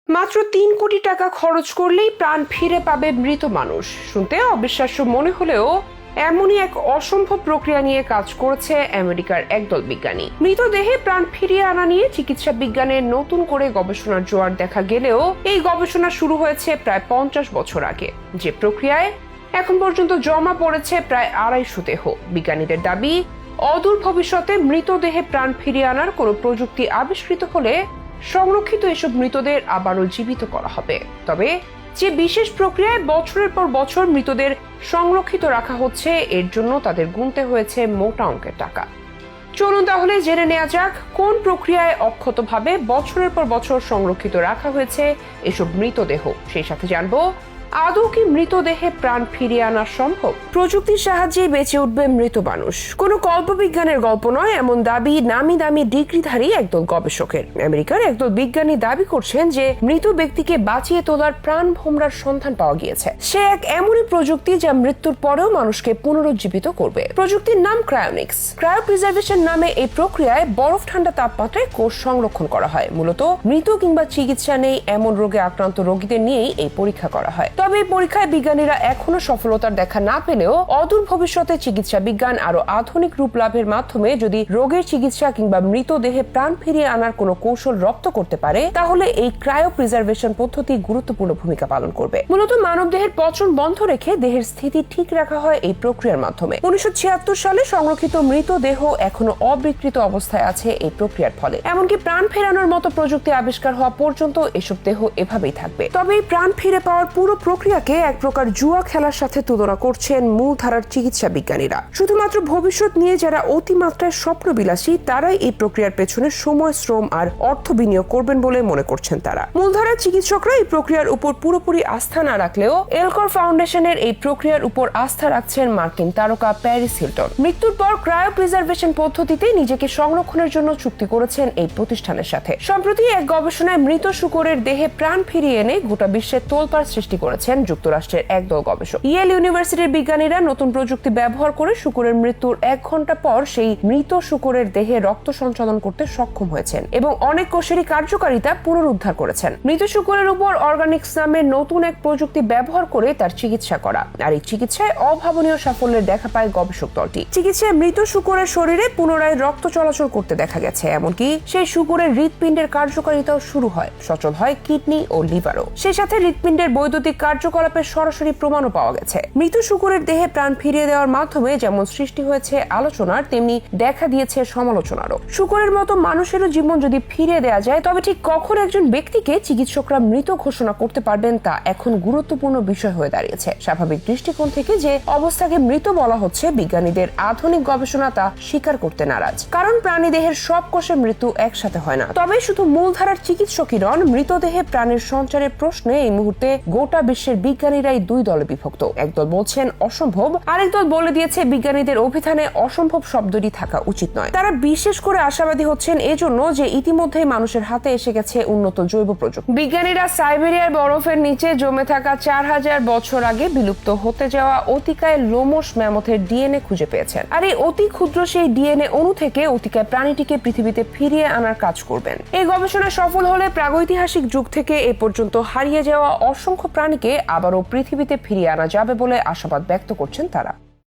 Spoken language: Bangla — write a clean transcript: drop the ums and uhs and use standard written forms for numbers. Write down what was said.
মাত্র ৩ কোটি টাকা খরচ করলেই প্রাণ ফিরে পাবে মৃত মানুষ। শুনতে অবিশ্বাস্য মনে হলেও এমনই এক অসম্ভব প্রক্রিয়া নিয়ে কাজ করেছে আমেরিকার একদল বিজ্ঞানী। মৃতদেহে প্রাণ ফিরিয়ে আনা নিয়ে চিকিৎসা বিজ্ঞানের নতুন করে গবেষণার জোয়ার দেখা গেলেও এই গবেষণা শুরু হয়েছে প্রায় 50 বছর আগে, যে প্রক্রিয়ায় এখন পর্যন্ত জমা পড়েছে প্রায় 250 দেহ। বিজ্ঞানীদের দাবি, অদূর ভবিষ্যতে মৃতদেহে প্রাণ ফিরিয়ে আনার কোনো প্রযুক্তি আবিষ্কৃত হলে সংরক্ষিত এসব মৃতদের আবারও জীবিত করা হবে। তবে যে বিশেষ প্রক্রিয়ায় বছরের পর বছর মৃতদের সংরক্ষিত রাখা হচ্ছে, এর জন্য তাদের গুনতে হয়েছে মোটা অঙ্কের টাকা। চলুন তাহলে জেনে নেওয়া যাক কোন প্রক্রিয়ায় অক্ষতভাবে বছরের পর বছর সংরক্ষিত রাখা হয়েছে এসব মৃতদেহ। সেই সাথে জানবো, আদৌ কি মৃতদেহে প্রাণ ফিরিয়ে আনা সম্ভব? প্রযুক্তির সাহায্যে বেঁচে উঠবে মৃত মানুষ। কোনো কল্পবিজ্ঞানের গল্প নয়, এমন দাবি নামি দামি ডিগ্রিধারী একদল গবেষকের। আমেরিকার একদল বিজ্ঞানী দাবি করছেন যে মৃত ব্যক্তিকে বাঁচিয়ে তোলার প্রাণ ভোমরার সন্ধান পাওয়া গিয়েছে। সে এক এমনই প্রযুক্তি যা মৃত্যুর পরেও মানুষকে পুনরুজ্জীবিত করবে। প্রযুক্তির নাম ক্রায়োনিক্স। ক্রায়োপ্রিজার্ভেশন নামে এই প্রক্রিয়ায় বরফ ঠান্ডা তাপমাত্রায় কোষ সংরক্ষণ করা হয়। মূলত মৃত কিংবা চিকিৎসা নেই এমন রোগে আক্রান্ত রোগীদের নিয়েই এই পরীক্ষা করা হয়। তবে এই পরীক্ষায় বিজ্ঞানীরা এখনো সফলতার দেখা না পেলেও অদূর ভবিষ্যতে চিকিৎসা বিজ্ঞান আরো আধুনিক রূপ লাভের মাধ্যমে যদি রোগের চিকিৎসা কিংবা মৃতদেহে প্রাণ ফিরিয়ে আনার কোনো কৌশল রপ্ত করতে পারে, তাহলে এই ক্রায়ো প্রিজার্ভেশন পদ্ধতি গুরুত্বপূর্ণ ভূমিকা পালন করবে। মূলত মানবদেহের পচন বন্ধ রেখে দেহের স্থিতি ঠিক রাখা হয় এই প্রক্রিয়ার মাধ্যমে। 1976 সালে সংরক্ষিত মৃতদেহ এখনো অবিকৃত অবস্থায় আছে এই প্রক্রিয়ার ফলে। এমনকি প্রাণ ফেরানোর মতো প্রযুক্তি আবিষ্কার হওয়া পর্যন্ত এসব দেহ এভাবেই থাকবে। তবে এই প্রাণ ফিরে পাওয়ার পুরো প্রক্রিয়াকে এক প্রকার জুয়া খেলার সাথে তুলনা করছেন মূলধারার চিকিৎসা বিজ্ঞানীরা। শুধুমাত্র ভবিষ্যৎ নিয়ে যারা অতিমাত্রায় স্বপ্নবিলাসী, তারাই এই প্রক্রিয়ার পেছনে সময়, শ্রম আর অর্থ বিনিয়োগ করবেন বলে মনে করছেন তারা। মূলধারার চিকিৎসকরা এই প্রক্রিয়ার উপর পুরোপুরি আস্থা না রাখলেও এলকর ফাউন্ডেশনের এই প্রক্রিয়ার উপর আস্থা রাখছেন মার্কিন তারকা প্যারিস হিলটন। মৃত্যুর পর ক্রায়ো প্রিজার্ভেশন পদ্ধতিতে নিজেকে সংরক্ষণের জন্য চুক্তি করেছেন এই প্রতিষ্ঠানের সাথে। সম্প্রতি এক গবেষণায় মৃত শূকরের দেহে প্রাণ ফিরিয়ে এনে গোটা বিশ্বে তোলপাড় সৃষ্টি করেছেন যুক্তরাষ্ট্রের একদল গবেষক। ইয়েল ইউনিভার্সিটির বিজ্ঞানীরা নতুন প্রযুক্তি ব্যবহার করে শূকরের মৃত্যুর 1 ঘন্টা পর সেই মৃত শূকরের দেহে রক্ত সঞ্চালন করতে সক্ষম হয়েছেন এবং অনেক কোষেরই কার্যকারিতা পুনরুদ্ধার করেছেন। মৃত শূকরের উপর অর্গানিক্স নামের নতুন এক প্রযুক্তি ব্যবহার করে তার চিকিৎসা করা, আর এই চিকিৎসায় অভাবনীয় সাফল্যের দেখা পায় গবেষক দলটি। চিকিৎসায় মৃত শূকরের শরীরে পুনরায় রক্ত চলাচল করতে দেখা গেছে, এমনকি সেই শূকরের হৃৎপিণ্ডের কার্যকারিতাও শুরু হয়, সচল হয় কিডনি ও লিভারও। সেই সাথে হৃৎপিণ্ডের বৈদ্যুতিক কার্যকলাপের সরাসরি প্রমাণও পাওয়া গেছে। মৃত শূকরের দেহে প্রাণ ফিরিয়ে দেওয়ার মাধ্যমে যেমন সৃষ্টি হয়েছে আলোচনার, তেমনি দেখা দিয়েছে সমালোচনারও। শূকরের মতো মানুষেরও জীবন যদি ফিরিয়ে দেওয়া যায়, তবে ঠিক কখন একজন ব্যক্তিকে চিকিৎসকরা মৃত ঘোষণা করতে পারবেন তা এখন গুরুত্বপূর্ণ বিষয় হয়ে দাঁড়িয়েছে। স্বাভাবিক দৃষ্টিকোণ থেকে যে অবস্থাকে মৃত বলা হচ্ছে, বিজ্ঞানীদের আধুনিক গবেষণা তা স্বীকার করতে নারাজ। কারণ প্রাণী দেহের সব কোষে মৃত্যু একসাথে হয় না। তবে শুধু মূলধারার চিকিৎসকই নন, মৃতদেহে প্রাণের সঞ্চারের প্রশ্নে এই মুহূর্তে গোটা বিশ্বের বিজ্ঞানীরাই দুই দলে বিভক্ত। একদল বলছেন অসম্ভব, আরেক দল বলে দিয়েছে বিজ্ঞানীদের অভিধানে অসম্ভব শব্দটি থাকা উচিত নয়। তারা বিশেষ করে আশাবাদী হচ্ছেন এজন্য যে ইতিমধ্যেই মানুষের হাতে এসে গেছে উন্নত জৈব প্রযুক্তি। বিজ্ঞানীরা সাইবেরিয়ার বরফের নিচে জমে থাকা 4000 বছর আগে বিলুপ্ত হতে যাওয়া অতিকায় লোমশ ম্যামথের ডিএনএ খুঁজে পেয়েছেন, আর এই অতি ক্ষুদ্র সেই ডিএনএ অণু থেকে অতিকায় প্রাণীটিকে পৃথিবীতে ফিরিয়ে আনার কাজ করবেন। এই গবেষণা সফল হলে প্রাগৈতিহাসিক যুগ থেকে এ পর্যন্ত হারিয়ে যাওয়া অসংখ্য প্রাণীকে আবারও পৃথিবীতে ফিরিয়ে আনা যাবে বলে আশাবাদ ব্যক্ত করছেন তারা।